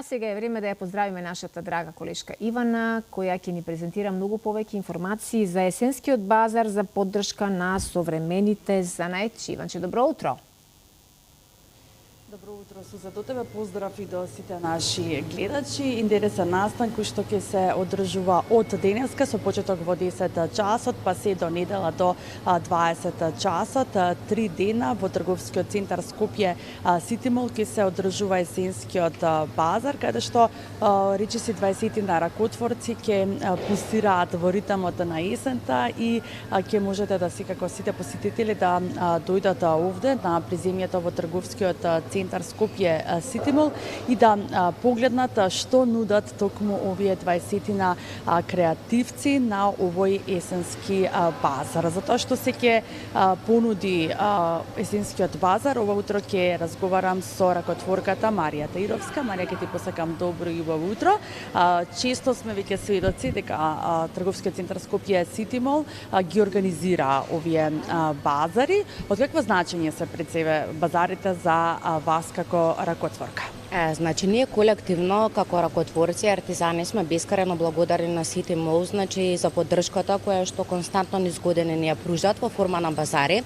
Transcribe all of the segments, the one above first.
А сега е време да ја поздравиме нашата драга колешка Ивана, која ќе ни презентира многу повеќе информации за есенскиот базар за поддршка на современите занаетчи. Иванче, добро утро! Добро утро, Суза, до тебе поздрав и до сите наши гледачи. Интересен настан кој што ќе се одржува од денеска со почеток во 10 часот, па се до недела до 20 часот. 3 дена во трговскиот центар Скопје Сити Мол ќе се одржува есенскиот базар, каде што речиси 20 на ракотворци ќе пустираат во ритамот на есента и ќе можете да секако сите посетители да дојдат овде на приземјето во трговскиот центар Скопје Сити Мол и да погледнат што нудат токму овие 20 на креативци на овој есенски базар. Затоа што се ќе понуди есенскиот базар, ова утро ќе разговарам со ракотворката Марија Таировска. Марија, ќе ти посакам добро и убаво утро. Често сме веќе сведоци дека трговскиот центар Скопје Сити Мол ги организира овие базари. Од какво значење се пред себе базарите за вас како ракотворка? Значи, ние колективно, како ракотворци и артизани, сме бескарено благодарни на Сити Мол, значи, за поддршката која што константно низ години ни ја пружат во форма на базари.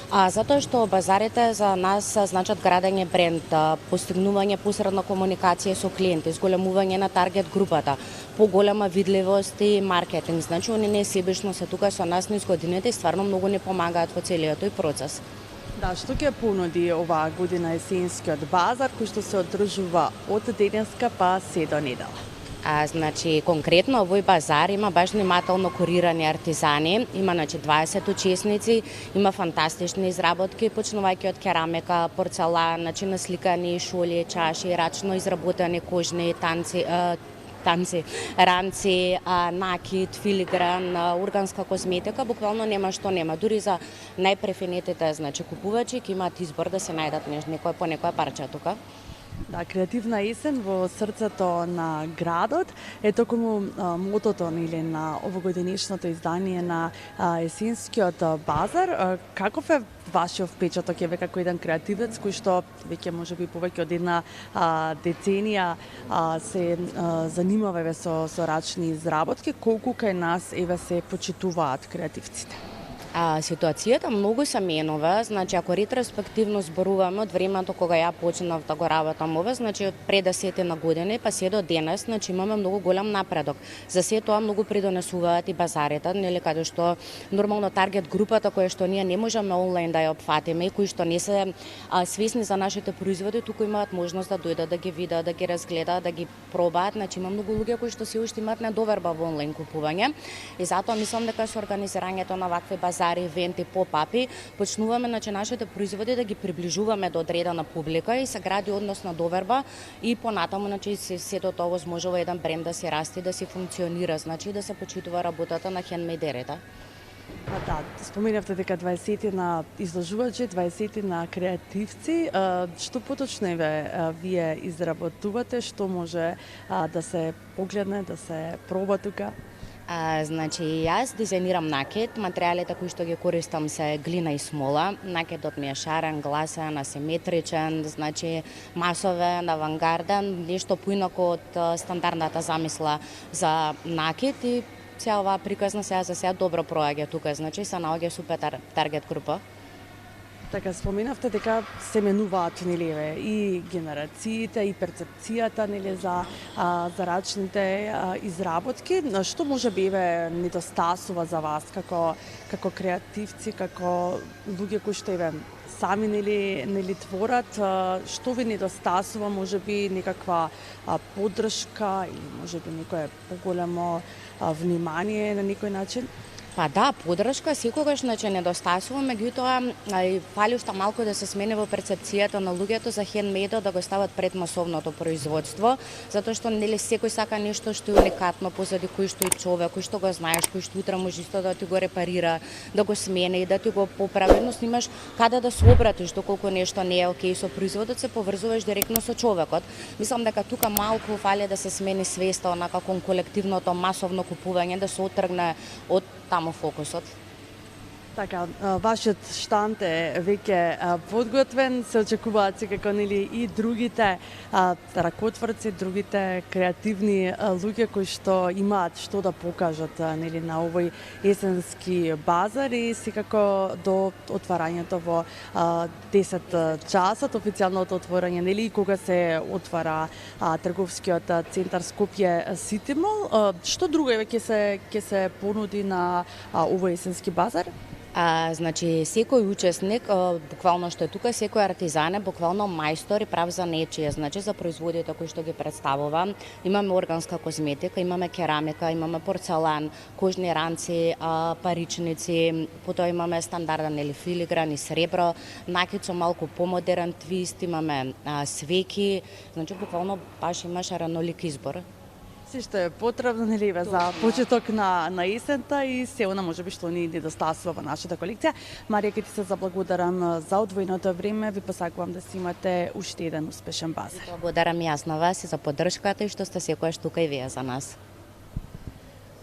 Затоа што базарите за нас значат градење бренд, постигнување посредна комуникација со клиенти, зголемување на таргет групата, поголема видливост и маркетинг. Значи, они не себешно се тука со нас низ годините и стварно многу ни помагаат во целиот тој процес. Да, што ќе понуди оваа година есенскиот базар кој што се одржува од денеска па се до недела? Значи, конкретно овој базар има баш внимателно курирани артизани, има 20 учесници, има фантастични изработки, почнувајќи од керамика, порцелан, насликани шолји, чаши, рачно изработени кожни танци, ранци, накид, филигран, органска козметика, буквално нема што нема. Дури за најпрефинетите, значи, купувачи ќе имаат избор да се најдат некој по некоја парче тука. Да, креативна есен во срцето на градот е токму мотото на овогодинешното издание на есенскиот базар. Каков е вашиот впечаток еве како еден креативец кој што веќе можеби повеќе од една деценија се занимава еве со рачни изработки, колку кај нас еве се почитуваат креативците? Ситуацијата многу се менува, значи ако ретроспективно зборуваме од времето кога ја почнав да го работам ова, значи од пред 10 на години па се до денес, значи имаме многу голем напредок. За се тоа многу придонесуваат и базарите, нели, каде што нормално таргет групата која што ние не можеме онлайн да ја опфатиме и кои што не се свесни за нашите производи, туку имаат можност да дојдат да ги видат, да ги разгледаат, да ги пробаат. Значи има многу луѓе кои што се уште имаат недоверба во онлайн купување и затоа мислам дека со организирањето на вакви базари, ивенти, поп-апи, почнуваме нашите производи да ги приближуваме до одредена публика и се гради однос на доверба и понатаму сето тоа возможува еден бренд да се расти, да се функционира, значи да се почитува работата на хендмейдерите. Да, споменавте дека 20 на изложувачи, 20 на креативци. Што поточно вие изработувате, што може да се погледне, да се проба тука? Значи, јас дизајнирам накид, материјалите кои што ги користам се глина и смола. Накидот ми е шарен, гласен, асиметричен, значи масовен, авангарден, нешто поинако од стандардната замисла за накид и цела оваа приказна за сега добро проаѓа тука, значи се наоѓа супер таргет група. Така, споменавте дека се менуваат и генерациите, и перцепцијата за рачните изработки. Што може би недостасува за вас како креативци, како луѓе кои што сами творат, што ви недостасува, може би некаква поддршка или може би некое поголемо внимание на некој начин? Па да, поддршка секогаш недостасува, меѓутоа фали уште малку да се смени во перцепцијата на луѓето за хендмейдот, да го стават пред масовното производство, затоа што секој сака нешто што е уникатно позади кој што е човек, кој што го знаеш, кој што утре може исто да ти го репарира, да го смени, да ти го поправи, но имаш каде да се обратиш доколку нешто не е окей со производот, се поврзуваш директно со човекот. Мислам дека тука малку фали да се смени свеста онака кон колективното масовно купување, да се отргне од таму фокусот. Така, вашиот штанд е веќе подготвен, се очекуваат секако нели и другите ракотворци, другите креативни луѓе кои што имаат што да покажат нели на овој есенски базар и секако до отварањето во 10 часот, официјалното отворање нели и кога се отвара трговскиот центар Скопје Сити Мол. Што друго ќе се понуди на овој есенски базар? Значи, секој учесник, буквално што е тука, секој артизан е буквално мајстор и прав за нечие, значи за производите кои што ги представува. Имаме органска козметика, имаме керамика, имаме порцелан, кожни ранци, паричници, потоа имаме стандарден или филигран и сребро, накид со малку помодерен твист, имаме свеки, значи буквално баш имаш ранолик избор. Се што е потребно нели за почеток на есента и се она можеби што ни недостасува во нашата колекција. Марија, ќе ти се заблагодарам за одвоеното време, ви посакувам да си имате уште еден успешен базар. Благодарам јас на вас и за поддршката и што сте секојаш тука и вие за нас.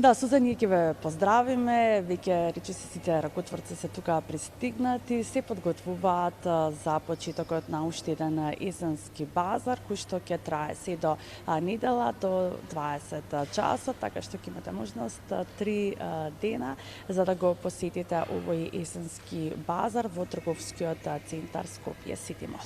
Да, Сузан, ние ќе ве поздравиме, веќе речиси сите ракотворци се тука пристигнати, се подготвуваат за почетокот на уште еден есенски базар, кој што ќе трае се до недела, до 20 часот, така што ќе имате можност 3 дена за да го посетите овој есенски базар во трговскиот центар Скопје Сити Мол.